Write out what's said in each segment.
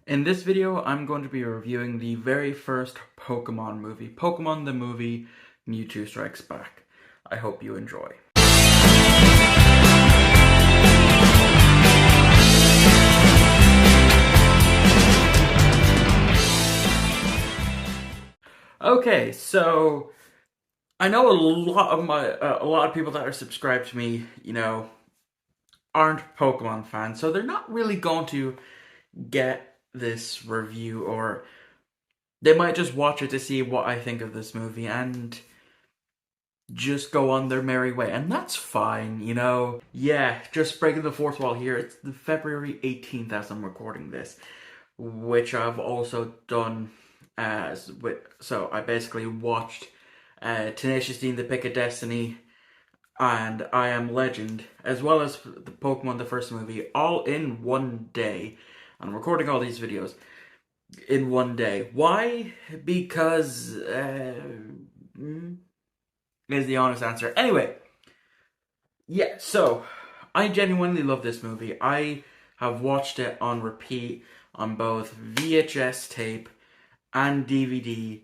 In this video, I'm going to be reviewing the very first Pokemon movie, Pokemon the Movie Mewtwo Strikes Back. I hope you enjoy. Okay, so I know a lot of people that are subscribed to me, aren't Pokemon fans, so they're not really going to get this review, or they might just watch it to see what I think of this movie and just go on their merry way, and that's fine. Yeah, just breaking the fourth wall here. It's the February 18th as I'm recording this, which I've also done so I basically watched Tenacious D and the Pick of Destiny and I Am Legend, as well as the Pokemon the first movie, all in one day. I'm recording all these videos in one day. Why? Because is the honest answer. Anyway, yeah, so I genuinely love this movie. I have watched it on repeat on both VHS tape and DVD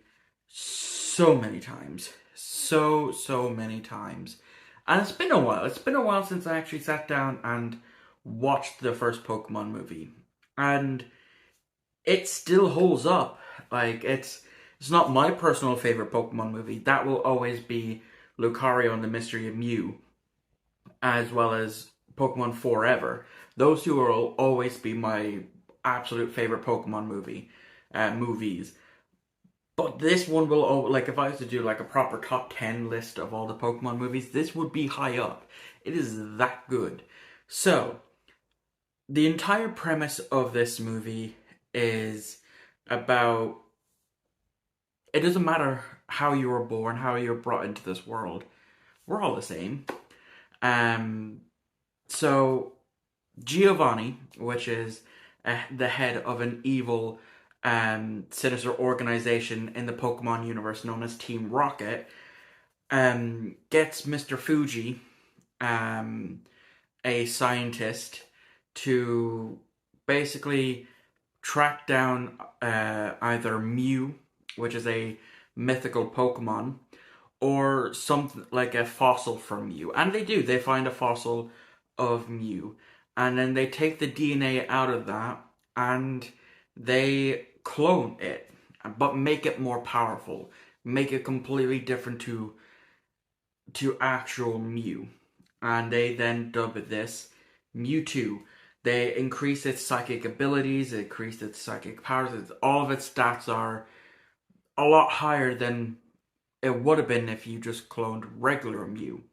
so many times. So many times. And it's been a while. It's been a while since I actually sat down and watched the first Pokemon movie. And it still holds up. Like, it's not my personal favorite Pokemon movie. That will always be Lucario and the Mystery of Mew, as well as Pokemon Forever. Those two will always be my absolute favorite Pokemon movies. But this one will, like, if I was to do like a proper top 10 list of all the Pokemon movies, this would be high up. It is that good. So, the entire premise of this movie is about it doesn't matter how you were born, how you were brought into this world. We're all the same. Um, so Giovanni, which is the head of an evil, sinister organization in the Pokemon universe known as Team Rocket, gets Mr. Fuji, a scientist, to basically track down either Mew, which is a mythical Pokemon, or something like a fossil from Mew. And they do. They find a fossil of Mew. And then they take the DNA out of that and they clone it, but make it more powerful. Make it completely different to actual Mew. And they then dub this Mewtwo. They increase its psychic abilities, increase its psychic powers. All of its stats are a lot higher than it would have been if you just cloned regular Mew.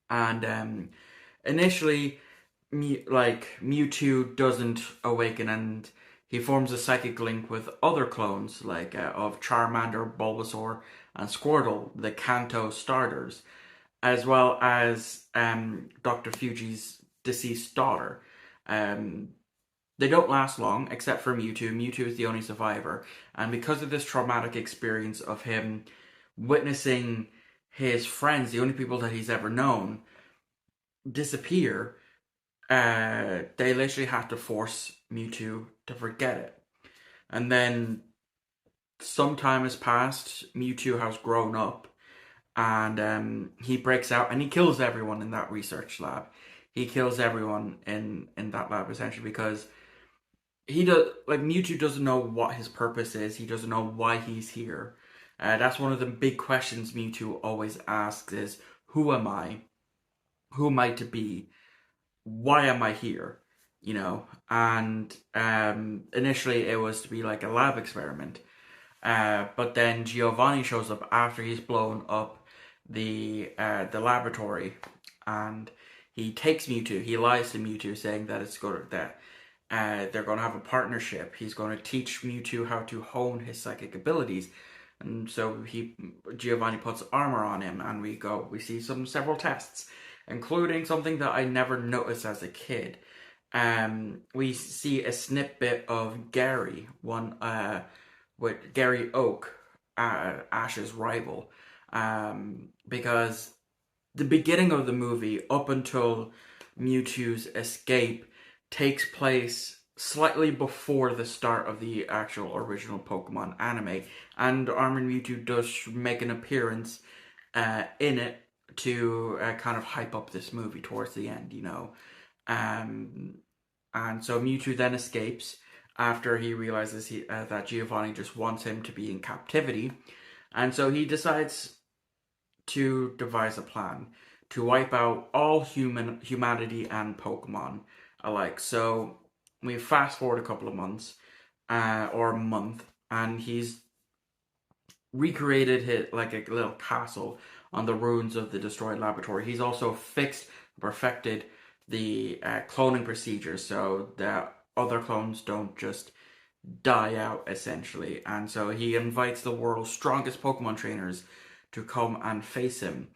And initially, Mewtwo doesn't awaken, and he forms a psychic link with other clones, like of Charmander, Bulbasaur, and Squirtle, the Kanto starters, as well as Dr. Fuji's deceased daughter. Um, they don't last long, except for Mewtwo. Mewtwo is the only survivor, and because of this traumatic experience of him witnessing his friends, the only people that he's ever known, disappear, they literally have to force Mewtwo to forget it. And then some time has passed, Mewtwo has grown up, and he breaks out and he kills everyone in that research lab. He kills everyone in that lab essentially because Mewtwo doesn't know what his purpose is. He doesn't know why he's here. That's one of the big questions Mewtwo always asks is, who am I? Who am I to be? Why am I here? And initially it was to be like a lab experiment. But then Giovanni shows up after he's blown up the laboratory, and he takes Mewtwo. He lies to Mewtwo, saying that they're going to have a partnership. He's going to teach Mewtwo how to hone his psychic abilities. And so Giovanni puts armor on him, and we see several tests, including something that I never noticed as a kid. We see a snippet of Gary, with Gary Oak, Ash's rival, because the beginning of the movie, up until Mewtwo's escape, takes place slightly before the start of the actual original Pokemon anime, and Armored Mewtwo does make an appearance in it to kind of hype up this movie towards the end, Um, and so Mewtwo then escapes after he realizes that Giovanni just wants him to be in captivity, and so he decides to devise a plan to wipe out all humanity and Pokemon alike. So we fast forward a couple of months, or a month, and he's recreated his like a little castle on the ruins of the destroyed laboratory. He's also perfected the cloning procedure so that other clones don't just die out essentially. And so he invites the world's strongest Pokemon trainers to come and face him.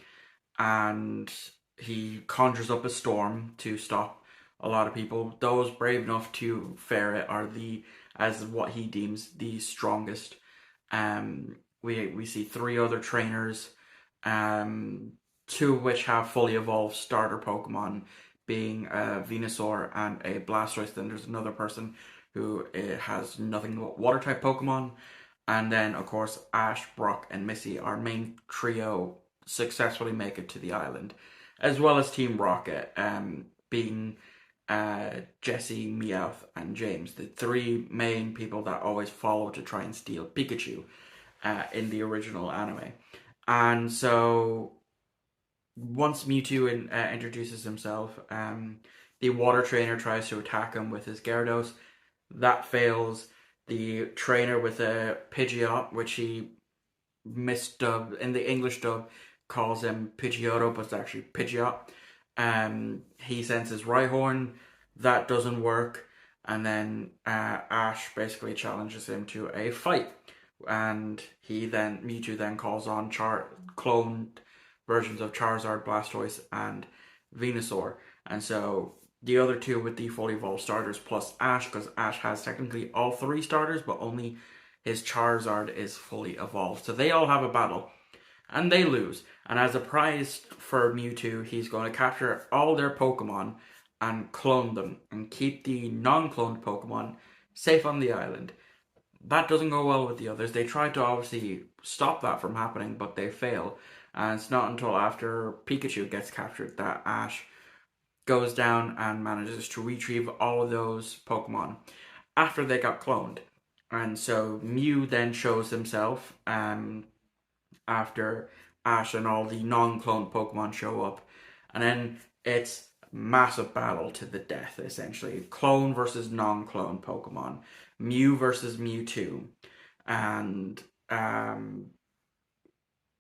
And he conjures up a storm to stop a lot of people. Those brave enough to fare it are as what he deems the strongest. We see three other trainers, two of which have fully evolved starter Pokemon, being a Venusaur and a Blastoise. Then there's another person who has nothing but water type Pokemon. And then, of course, Ash, Brock, and Missy, our main trio, successfully make it to the island, as well as Team Rocket, being Jesse, Meowth, and James, the three main people that always follow to try and steal Pikachu in the original anime. And so, once Mewtwo introduces himself, the water trainer tries to attack him with his Gyarados. That fails. The trainer with a Pidgeot, which he misdubbed in the English dub, calls him Pidgeotto, but it's actually Pidgeot. He sends his Rhyhorn. That doesn't work. And then Ash basically challenges him to a fight. And Mewtwo then calls on cloned versions of Charizard, Blastoise, and Venusaur. And so the other two with the fully evolved starters plus Ash, because Ash has technically all three starters, but only his Charizard is fully evolved. So they all have a battle, and they lose. And as a prize for Mewtwo, he's going to capture all their Pokemon and clone them, and keep the non-cloned Pokemon safe on the island. That doesn't go well with the others. They try to obviously stop that from happening, but they fail. And it's not until after Pikachu gets captured that Ash goes down and manages to retrieve all of those Pokemon after they got cloned. And so Mew then shows himself after Ash and all the non-cloned Pokemon show up. And then it's massive battle to the death, essentially. Clone versus non-clone Pokemon. Mew versus Mewtwo. And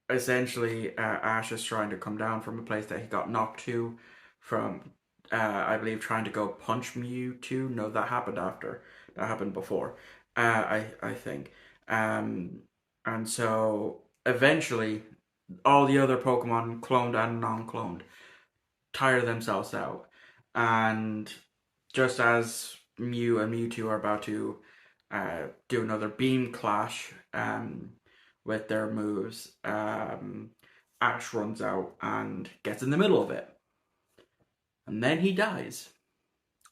essentially Ash is trying to come down from a place that he got knocked to from, I believe, trying to go punch Mewtwo. No, that happened after. That happened before, I think. And so eventually all the other Pokemon, cloned and non-cloned, tire themselves out. And just as Mew and Mewtwo are about to do another beam clash with their moves, Ash runs out and gets in the middle of it. And then he dies.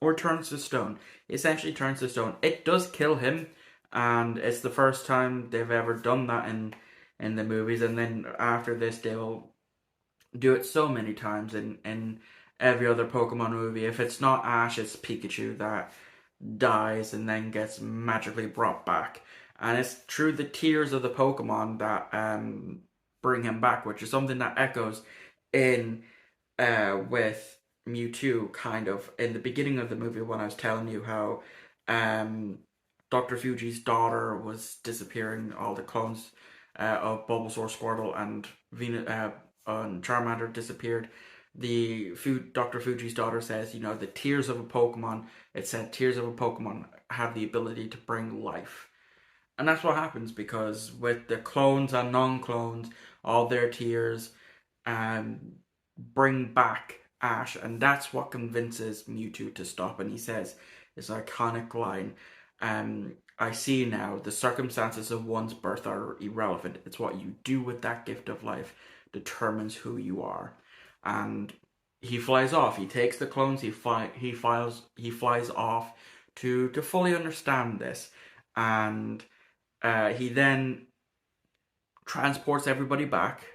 Or turns to stone. Essentially turns to stone. It does kill him, and it's the first time they've ever done that in the movies. And then after this, they'll do it so many times in every other Pokemon movie. If it's not Ash, it's Pikachu that dies and then gets magically brought back. And it's through the tears of the Pokemon that bring him back, which is something that echoes in with Mewtwo, kind of in the beginning of the movie when I was telling you how Dr. Fuji's daughter was disappearing, all the clones of Bulbasaur, Squirtle, and Charmander disappeared. Dr. Fuji's daughter says, the tears of a Pokemon. It said tears of a Pokemon have the ability to bring life, and that's what happens because with the clones and non-clones, all their tears bring back Ash, and that's what convinces Mewtwo to stop. And he says this iconic line, I see now the circumstances of one's birth are irrelevant. It's what you do with that gift of life determines who you are. And he flies off. He takes the clones. He flies off to fully understand this, and he then transports everybody back,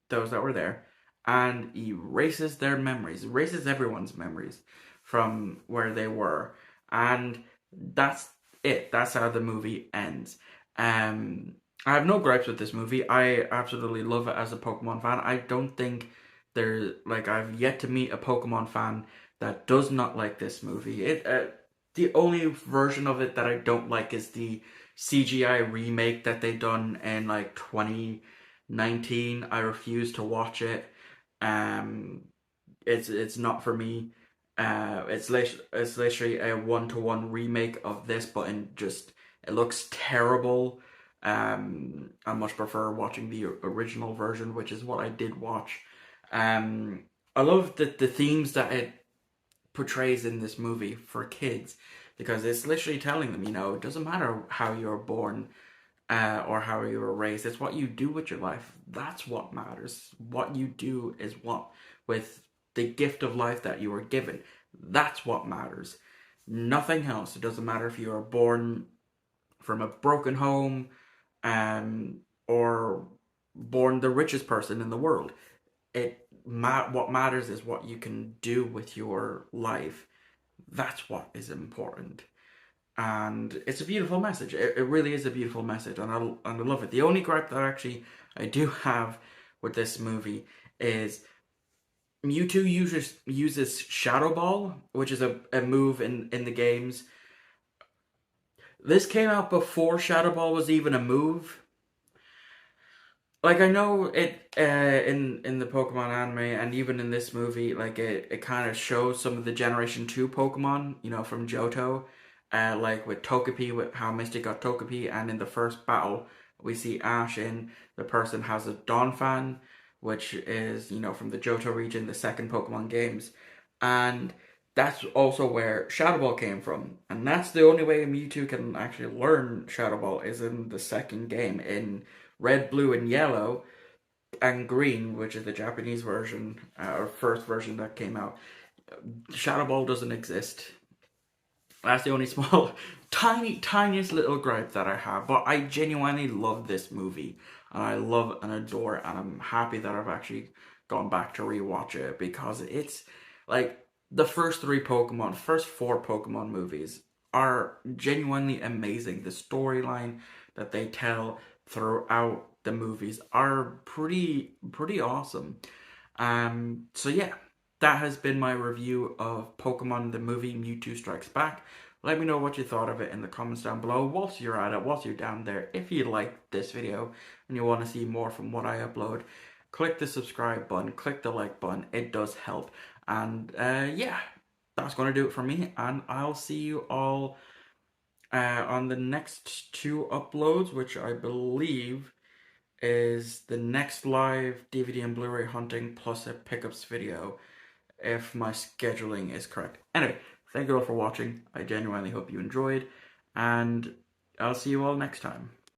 those that were there, and erases their memories, erases everyone's memories from where they were, and that's it. That's how the movie ends. Um, I have no gripes with this movie. I absolutely love it as a Pokemon fan. I don't think I've yet to meet a Pokemon fan that does not like this movie. The only version of it that I don't like is the CGI remake that they done in like 2019. I refuse to watch it. Um, it's not for me. It's literally a one-to-one remake of this, but in just it looks terrible. I much prefer watching the original version, which is what I did watch. Um, I love the themes that it portrays in this movie for kids, because it's literally telling them, it doesn't matter how you're born, or how you were raised. It's what you do with your life. That's what matters. What you do is what, with the gift of life that you were given. That's what matters. Nothing else. It doesn't matter if you are born from a broken home, or born the richest person in the world. What matters is what you can do with your life. That's what is important, and it's a beautiful message. It really is a beautiful message, and I love it. The only gripe that actually I do have with this movie is Mewtwo uses Shadow Ball, which is a move in the games. This came out before Shadow Ball was even a move. Like, I know it in the Pokemon anime and even in this movie, like it kind of shows some of the Generation 2 Pokemon, from Johto. Like with Togepi, with how Misty got Togepi, and in the first battle we see Ash in, the person has a Donphan, which is, from the Johto region, the second Pokemon games. And that's also where Shadow Ball came from. And that's the only way Mewtwo can actually learn Shadow Ball, is in the second game, in Red, Blue, and Yellow, and Green, which is the Japanese version, or first version that came out. Shadow Ball doesn't exist. That's the only small, tiniest little gripe that I have. But I genuinely love this movie, and I love and adore it, and I'm happy that I've actually gone back to rewatch it, because it's like the first four Pokemon movies are genuinely amazing. The storyline that they tell throughout the movies are pretty awesome. So yeah, that has been my review of Pokemon the movie Mewtwo Strikes Back. Let me know what you thought of it in the comments down below. Whilst you're at it, whilst you're down there, if you like this video and you want to see more from what I upload, click the subscribe button, click the like button. It does help. And yeah, that's going to do it for me. And I'll see you all on the next two uploads, which I believe is the next live DVD and Blu-ray hunting plus a pickups video, if my scheduling is correct. Anyway, thank you all for watching. I genuinely hope you enjoyed, and I'll see you all next time.